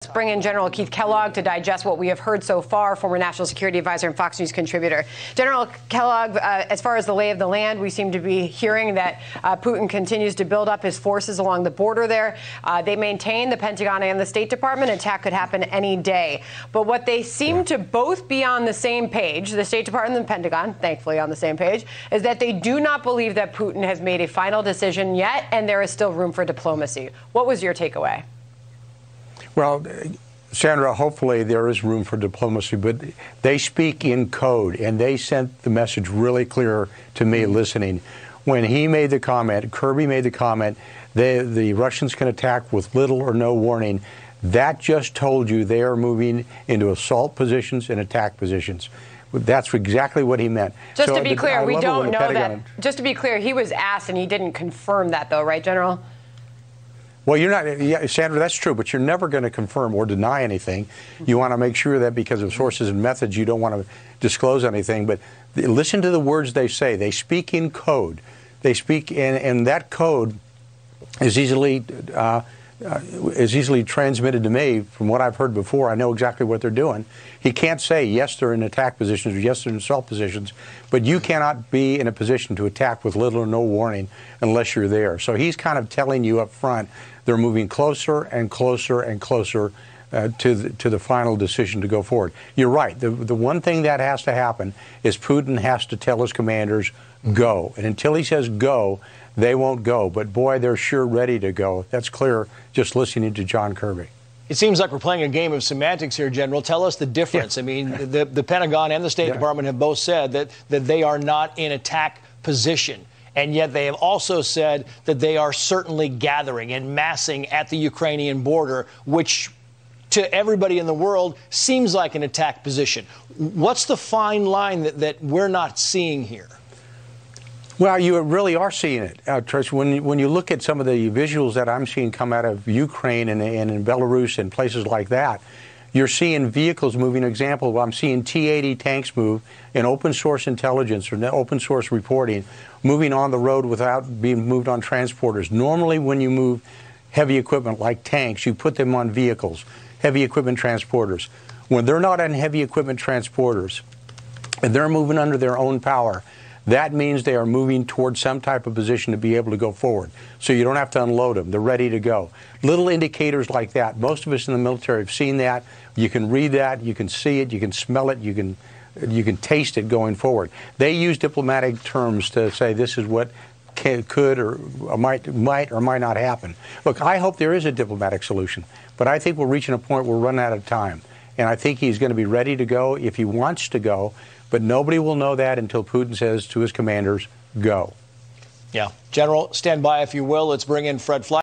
Let's bring in General Keith Kellogg to digest what we have heard so far, former national security advisor and Fox News contributor. General Kellogg, as far as the lay of the land, we seem to be hearing that Putin continues to build up his forces along the border there. They maintain, the Pentagon and the State Department, attack could happen any day. But what they seem to both be on the same page, the State Department and the Pentagon, thankfully on the same page, is that they do not believe that Putin has made a final decision yet, and there is still room for diplomacy. What was your takeaway? Well, Sandra, hopefully there is room for diplomacy, but they speak in code, and they sent the message really clear to me listening. When he made the comment, Kirby made the comment, the Russians can attack with little or no warning. That just told you they are moving into assault positions and attack positions. That's exactly what he meant. Just to be clear, we don't know that. Just to be clear, he was asked and he didn't confirm that, though, right, General? Well, you're not, yeah, Sandra, that's true, but you're never going to confirm or deny anything. You want to make sure that because of sources and methods, you don't want to disclose anything. But listen to the words they say. They speak in code. They speak, and that code is easily transmitted to me from what I've heard before. I know exactly what they're doing. He can't say, yes, they're in attack positions or yes, they're in assault positions, but you cannot be in a position to attack with little or no warning unless you're there. So he's kind of telling you up front they're moving closer and closer and closer to the final decision to go forward. You're right. The one thing that has to happen is Putin has to tell his commanders, go. And until he says go, they won't go. But boy, they're sure ready to go. That's clear just listening to John Kirby. It seems like we're playing a game of semantics here, General. Tell us the difference. Yeah. I mean, the Pentagon and the State Department have both said that they are not in attack position. And yet they have also said that they are certainly gathering and massing at the Ukrainian border, which to everybody in the world seems like an attack position. What's the fine line that we're not seeing here? Well, you really are seeing it, Trish. When you look at some of the visuals that I'm seeing come out of Ukraine and in Belarus and places like that, you're seeing vehicles moving. Example, I'm seeing T-80 tanks move in open source intelligence or open source reporting, moving on the road without being moved on transporters. Normally, when you move heavy equipment like tanks, you put them on vehicles, heavy equipment transporters. When they're not on heavy equipment transporters and they're moving under their own power, that means they are moving towards some type of position to be able to go forward. So you don't have to unload them. They're ready to go. Little indicators like that. Most of us in the military have seen that. You can read that. You can see it. You can smell it. You can taste it going forward. They use diplomatic terms to say this is what could or might or might not happen. Look, I hope there is a diplomatic solution, but I think we're reaching a point where we're running out of time. And I think he's going to be ready to go if he wants to go. But nobody will know that until Putin says to his commanders, go. Yeah. General, stand by if you will. Let's bring in Fred Fly.